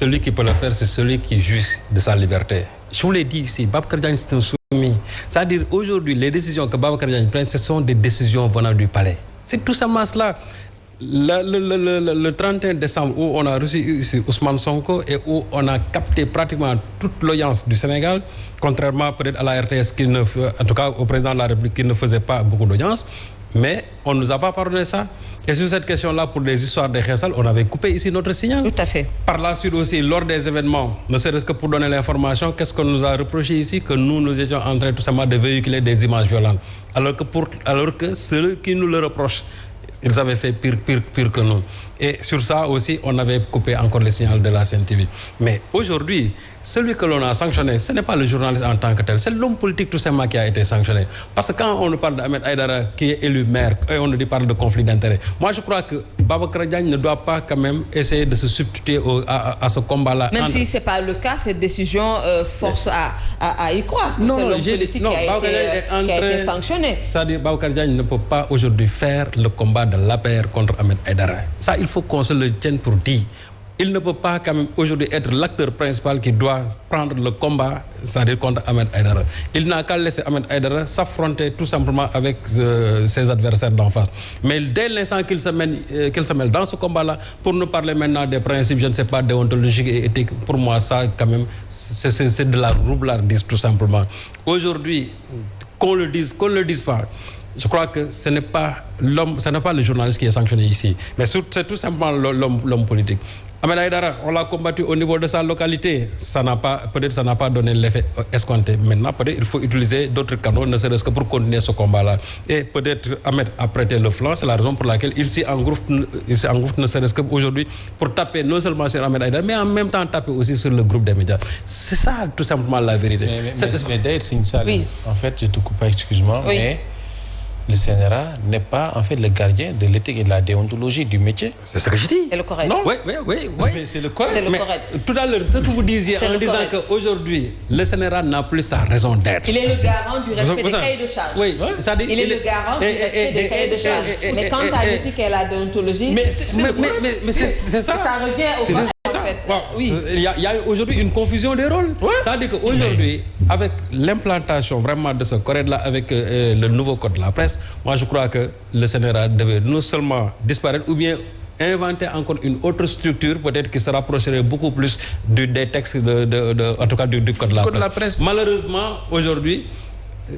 celui qui peut le faire, c'est celui qui jouit de sa liberté. Je vous l'ai dit ici, Babacar Diagne, c'est un soumis. C'est-à-dire, aujourd'hui, les décisions que Babacar Diagne prend, ce sont des décisions venant du palais. C'est tout simplement cela. Le 31 décembre, où on a reçu ici Ousmane Sonko et où on a capté pratiquement toute l'audience du Sénégal, contrairement peut-être à la RTS, en tout cas au président de la République, qui ne faisait pas beaucoup d'audience. Mais on ne nous a pas pardonné ça. Et sur cette question-là, pour des histoires de Khessal, on avait coupé ici notre signal. Tout à fait. Par la suite aussi, lors des événements, ne serait-ce que pour donner l'information, qu'est-ce qu'on nous a reproché ici? Que nous étions en train tout simplement de véhiculer des images violentes. Alors que ceux qui nous le reprochent, ils avaient fait pire que nous. Et sur ça aussi, on avait coupé encore le signal de la CNTV. Mais aujourd'hui, celui que l'on a sanctionné, ce n'est pas le journaliste en tant que tel, c'est l'homme politique tout simplement qui a été sanctionné. Parce que quand on nous parle d'Ahmed Aïdara qui est élu maire et on nous parle de conflit d'intérêts, moi je crois que Babacar Diagne ne doit pas quand même essayer de se substituer à ce combat-là. Même si ce n'est pas le cas, cette décision force à y croire. Non, c'est l'homme politique qui a été sanctionné. C'est-à-dire Babacar Diagne ne peut pas aujourd'hui faire le combat de l'APR contre Ahmed Aïdara. Ça, il faut qu'on se le tienne pour dire. Il ne peut pas quand même aujourd'hui être l'acteur principal qui doit prendre le combat, c'est-à-dire contre Ahmed Aïdara. Il n'a qu'à laisser Ahmed Aïdara s'affronter tout simplement avec ses adversaires d'en face. Mais dès l'instant qu'il se mêle dans ce combat-là, pour nous parler maintenant des principes, je ne sais pas, déontologiques et éthiques, pour moi ça quand même, c'est de la roublardise tout simplement. Aujourd'hui, qu'on le dise pas, je crois que ce n'est pas le journaliste qui est sanctionné ici, mais c'est tout simplement l'homme politique. Ahmed Aïdara, on l'a combattu au niveau de sa localité. Peut-être ça n'a pas donné l'effet escompté. Maintenant, peut-être il faut utiliser d'autres canaux, ne serait-ce que pour continuer ce combat-là. Et peut-être Ahmed a prêté le flanc. C'est la raison pour laquelle il s'y engouffre, ne serait-ce qu'aujourd'hui, pour taper non seulement sur Ahmed Aïdara, mais en même temps taper aussi sur le groupe des médias. C'est ça tout simplement la vérité. Mais d'ailleurs, c'est une salle. Oui. En fait, je te coupe, excuse-moi, oui. Mais le CNRA n'est pas en fait le gardien de l'éthique et de la déontologie du métier. C'est ce que je dis. C'est le correct. Non, oui. C'est le correct. C'est le correct. Tout à l'heure, ce que vous disiez en disant qu'aujourd'hui, le CNRA n'a plus sa raison d'être. Il est le garant du respect des cahiers de charges. Oui, il est le garant du respect des cahiers de charges. Mais quant à l'éthique et la déontologie, c'est ça. Ça revient au correct. Oui. Il y a aujourd'hui une confusion des rôles. C'est-à-dire qu'aujourd'hui, avec l'implantation vraiment de ce code-là, avec le nouveau code de la presse, moi je crois que le CNRA devait non seulement disparaître ou bien inventer encore une autre structure peut-être qui se rapprocherait beaucoup plus des textes en tout cas du code de la presse. Malheureusement, aujourd'hui,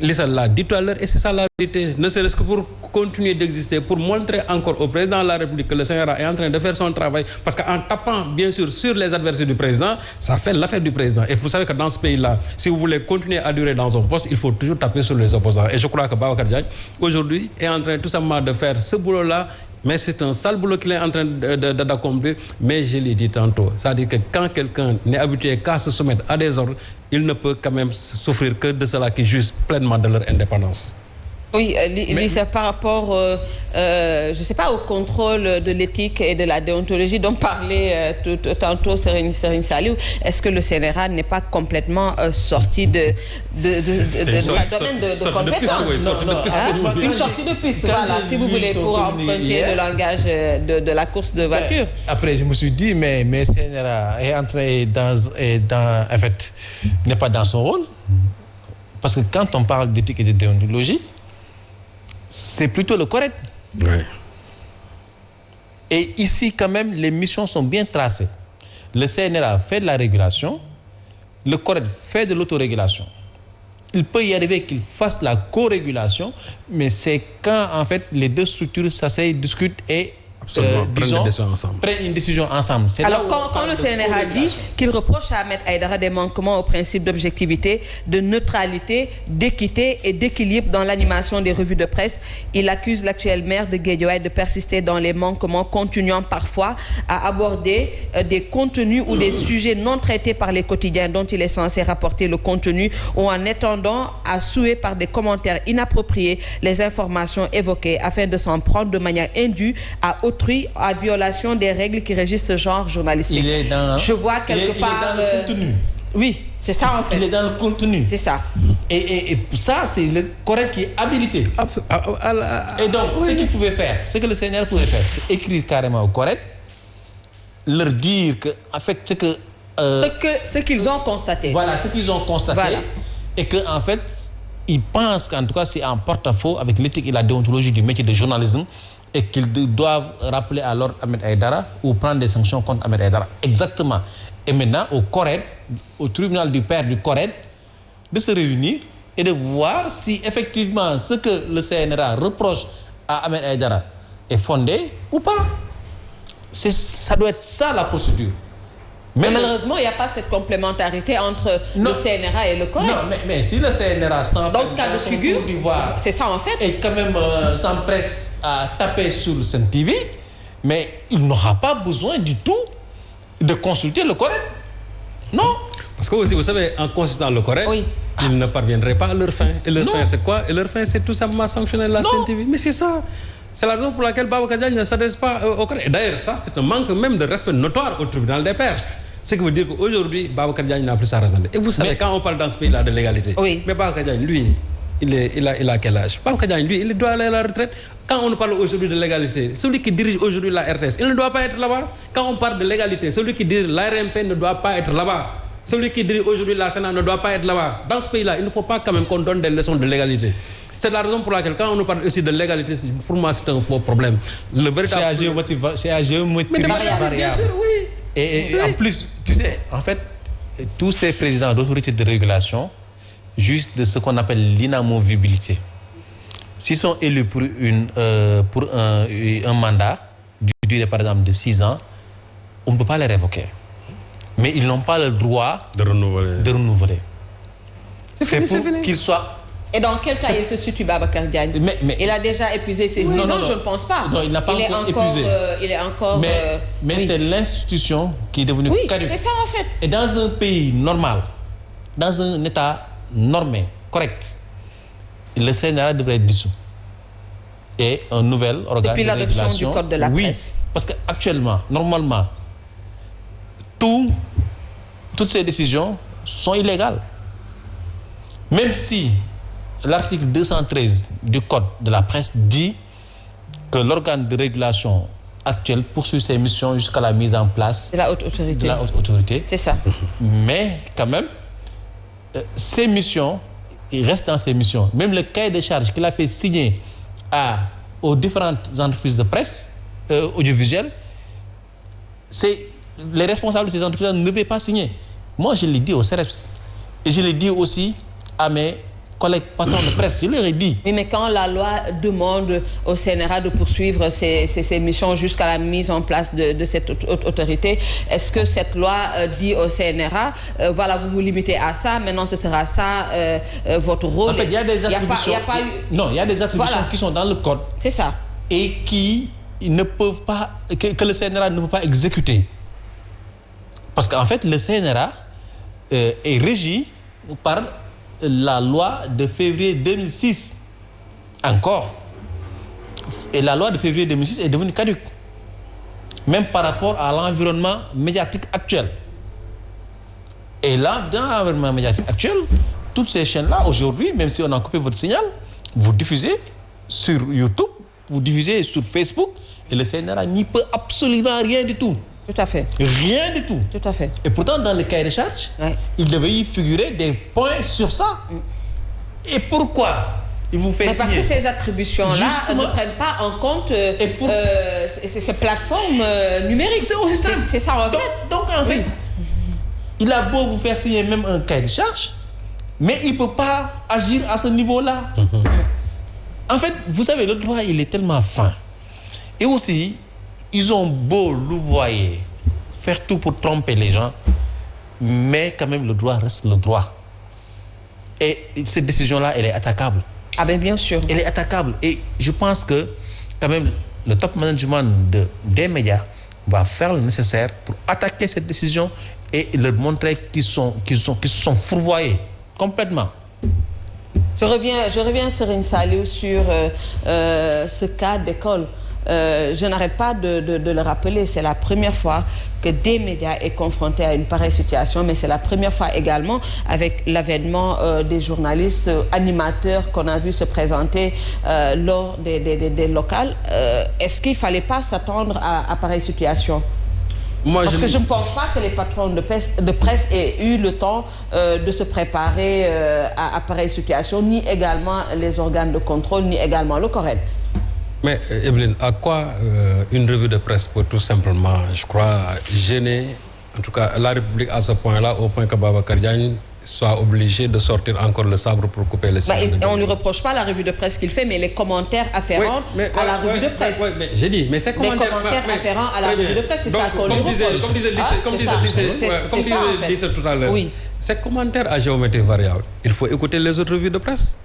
Lisa l'a dit tout à l'heure et c'est ça la vérité. Ne serait-ce que pour continuer d'exister, pour montrer encore au président de la République que le CNRA est en train de faire son travail, parce qu'en tapant bien sûr sur les adversaires du président, ça fait l'affaire du président. Et vous savez que dans ce pays-là, si vous voulez continuer à durer dans un poste, il faut toujours taper sur les opposants. Et je crois que Babacar Diagne aujourd'hui est en train tout simplement de faire ce boulot-là. Mais c'est un sale boulot qu'il est en train d'accomplir. Mais je l'ai dit tantôt, c'est-à-dire que quand quelqu'un n'est habitué qu'à se soumettre à des ordres, il ne peut quand même souffrir que de cela qui jouissent pleinement de leur indépendance. Oui, Lisa, par rapport, je ne sais pas, au contrôle de l'éthique et de la déontologie dont parlait tantôt Serigne Saliou, est-ce que le CNRA n'est pas complètement sorti de sa domaine de compétence? Une sortie de piste, voilà, si vous voulez, pour emprunter le langage de la course de voiture. Après, je me suis dit, mais CNRA est entré en fait, n'est pas dans son rôle. Parce que quand on parle d'éthique et de déontologie, c'est plutôt le correct. Oui. Et ici, quand même, les missions sont bien tracées. Le CNRA fait de la régulation, le correct fait de l'autorégulation. Il peut y arriver qu'il fasse la co-régulation, mais c'est quand, en fait, les deux structures s'asseyent, discutent et prennent une décision ensemble. Alors, quand le CNRA dit qu'il reproche à Ahmed Aïdara des manquements au principe d'objectivité, de neutralité, d'équité et d'équilibre dans l'animation des revues de presse, il accuse l'actuel maire de Guédiawaye de persister dans les manquements, continuant parfois à aborder des contenus ou des sujets non traités par les quotidiens dont il est censé rapporter le contenu, ou en étendant à souhait par des commentaires inappropriés les informations évoquées afin de s'en prendre de manière indue à autrui, à violation des règles qui régissent ce genre journalistique. Je vois quelque part... Il est dans le contenu. Oui, c'est ça en fait. Il est dans le contenu. C'est ça. Et ça, c'est le correct qui est habilité. Et donc, ce qu'il pouvait faire, ce que le CNRA pouvait faire, c'est écrire carrément au correct, leur dire que, en fait, ce que Ce qu'ils ont constaté. Voilà, ce qu'ils ont constaté. Voilà. Et que en fait, ils pensent qu'en tout cas, c'est en porte-à-faux avec l'éthique et la déontologie du métier de journalisme et qu'ils doivent rappeler à Lord Ahmed Aïdara ou prendre des sanctions contre Ahmed Aïdara. Exactement. Et maintenant, au CORED, au tribunal du père du CORED, de se réunir et de voir si effectivement ce que le CNRA reproche à Ahmed Aïdara est fondé ou pas. Ça doit être ça la procédure. Mais malheureusement, il n'y a pas cette complémentarité entre le CNRA et le CORED. Non, mais si le CNRA dans ce cas de figure, c'est ça en fait. Et quand même s'empresse à taper sur le Sen TV, mais il n'aura pas besoin du tout de consulter le CORED. Non. Parce que aussi, vous savez, en consultant le CORED, ils ne parviendraient pas à leur fin. Et leur fin, c'est quoi? Et leur fin, c'est tout simplement sanctionner la Sen TV. Mais c'est ça. C'est la raison pour laquelle Babacar Diagne ne s'adresse pas au CORED. D'ailleurs, ça, c'est un manque même de respect notoire au tribunal des pairs. Ce qui veut dire qu'aujourd'hui, Babacar Diagne n'a plus sa raison. Et vous savez, quand on parle dans ce pays-là de l'égalité, mais Babacar Diagne, lui, il a quel âge? Babacar Diagne, lui, il doit aller à la retraite. Quand on parle aujourd'hui de l'égalité, celui qui dirige aujourd'hui la RTS, il ne doit pas être là-bas. Quand on parle de l'égalité, celui qui dirige l'ARMP ne doit pas être là-bas. Celui qui dirige aujourd'hui la Sénat ne doit pas être là-bas. Dans ce pays-là, il ne faut pas quand même qu'on donne des leçons de l'égalité. C'est la raison pour laquelle, quand on nous parle aussi de l'égalité, pour moi, c'est un faux problème. Le véritable... C'est à géométrie variable. Bien sûr, oui. Et en plus, tu sais, en fait, tous ces présidents d'autorités de régulation jouissent de ce qu'on appelle l'inamovibilité. S'ils sont élus pour un mandat, durée par exemple de 6 ans, on ne peut pas les révoquer. Mais ils n'ont pas le droit de renouveler. C'est pour qu'ils soient... Et dans quel cas il se situe Babacar Diagne? Il a déjà épuisé ses 6 ans, je ne pense pas. Non, il n'a pas encore épuisé. Il est encore... Mais c'est l'institution qui est devenue caduque. C'est ça en fait. Et dans un pays normal, dans un état normé, correct, le CNRA devrait être dissous. Et un nouvel organe de régulation... Depuis l'adoption du code de la presse. Parce qu'actuellement, normalement, toutes ces décisions sont illégales. Même si l'article 213 du code de la presse dit que l'organe de régulation actuel poursuit ses missions jusqu'à la mise en place de la haute autorité. C'est ça. Mais quand même, ces missions, il reste dans ces missions. Même le cahier de charges qu'il a fait signer aux différentes entreprises de presse audiovisuelles, les responsables de ces entreprises ne devaient pas signer. Moi, je l'ai dit au CEREPS. Et je l'ai dit aussi à mes collègues patrons de presse. Je leur ai dit. Oui, mais quand la loi demande au CNRA de poursuivre ses missions jusqu'à la mise en place de cette autorité, est-ce que cette loi dit au CNRA, voilà, vous vous limitez à ça, maintenant ce sera ça votre rôle? En fait, il y a des attributions. Non, il y a des attributions qui sont dans le code. C'est ça. Et qui ne peuvent pas, que le CNRA ne peut pas exécuter. Parce qu'en fait, le CNRA est régi par la loi de février 2006. Encore. Et la loi de février 2006 est devenue caduque. Même par rapport à l'environnement médiatique actuel. Et là, dans l'environnement médiatique actuel, toutes ces chaînes-là, aujourd'hui, même si on a coupé votre signal, vous diffusez sur YouTube, vous diffusez sur Facebook, et le CNRA n'y peut absolument rien du tout. Tout à fait. Rien du tout. Tout à fait. Et pourtant, dans le cahier de charges, il devait y figurer des points sur ça. Et pourquoi il vous fait signer? Parce que ces attributions-là ne prennent pas en compte ces plateformes numériques. C'est aussi ça. C'est ça en fait. Donc en fait, il a beau vous faire signer même un cahier de charges, mais il ne peut pas agir à ce niveau-là. En fait, vous savez, le droit, il est tellement fin. Et aussi, ils ont beau louvoyer, faire tout pour tromper les gens, mais quand même le droit reste le droit. Et cette décision-là, elle est attaquable. Ah ben bien sûr. Elle est attaquable. Et je pense que quand même le top management des médias va faire le nécessaire pour attaquer cette décision et leur montrer qu'ils se sont fourvoyés complètement. Je reviens Serigne Saliou sur ce cas d'école. Je n'arrête pas de le rappeler, c'est la première fois que des médias est confronté à une pareille situation, mais c'est la première fois également avec l'avènement des journalistes animateurs qu'on a vu se présenter lors des locales. Est-ce qu'il ne fallait pas s'attendre à pareille situation? Parce que je ne pense pas que les patrons de presse aient eu le temps de se préparer à pareille situation, ni également les organes de contrôle, ni également le CORED. Mais Evelyne, à quoi une revue de presse peut tout simplement, je crois, gêner, en tout cas la République à ce point-là, au point que Babacar Diagne soit obligé de sortir encore le sabre pour couper le silence. On ne lui reproche pas la revue de presse qu'il fait, mais les commentaires afférents à la revue de presse. Mais j'ai dit, mais ces commentaires... Les commentaires afférents à la revue de presse, c'est ça qu'on lui reproche. Comme disait Lisa tout à l'heure, ces commentaires à géométrie variable, il faut écouter les autres revues de presse.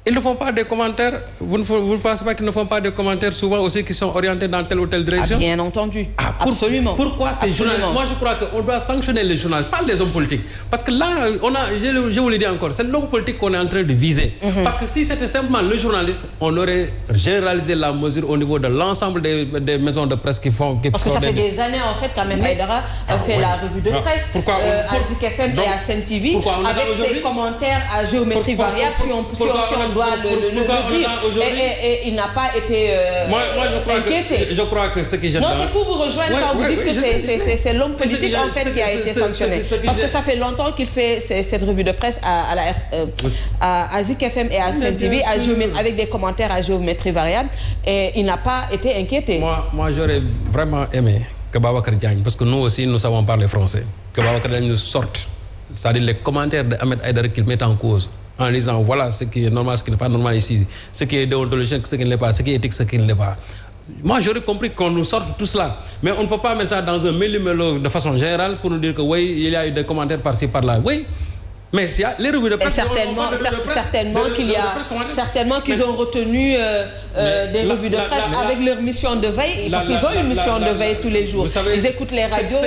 Ils ne font pas des commentaires, vous ne pensez pas qu'ils ne font pas des commentaires souvent aussi qui sont orientés dans telle ou telle direction? Bien entendu, absolument. Pourquoi ces journalistes? Moi je crois qu'on doit sanctionner les journalistes, pas les hommes politiques. Parce que là, je vous le dis encore, c'est l'homme politique qu'on est en train de viser. Parce que si c'était simplement le journaliste, on aurait généralisé la mesure au niveau de l'ensemble des maisons de presse qui font... Parce que ça fait des années en fait qu'Ahmed Aïdara fait la revue de presse à Zik FM et à Sen TV avec ses commentaires à géométrie variable, si on doit le dire, et il n'a pas été inquiété. Je crois que ce qui gêne... Non, c'est pour vous rejoindre quand vous dites que c'est l'homme politique en fait qui a été sanctionné. Parce que ça fait longtemps qu'il fait cette revue de presse à Zik FM et à Sen TV avec des commentaires à géométrie variable, et il n'a pas été inquiété. Moi j'aurais vraiment aimé que Babacar Diagne, parce que nous aussi nous savons parler français, que Babacar Diagne nous sorte, c'est-à-dire les commentaires d'Ahmed Aïdara qu'il met en cause, en disant voilà ce qui est normal, ce qui n'est pas normal ici, ce qui est déontologique, ce qui ne l'est pas, ce qui est éthique, ce qui ne l'est pas. Moi j'aurais compris qu'on nous sorte tout cela, mais on ne peut pas mettre ça dans un méli-mélo de façon générale pour nous dire que oui, il y a eu des commentaires par-ci par-là. Oui, mais il y a les revues de presse. Certainement qu'ils ont retenu des revues de presse avec leur mission de veille, parce qu'ils ont une mission de veille tous les jours. Ils écoutent les radios.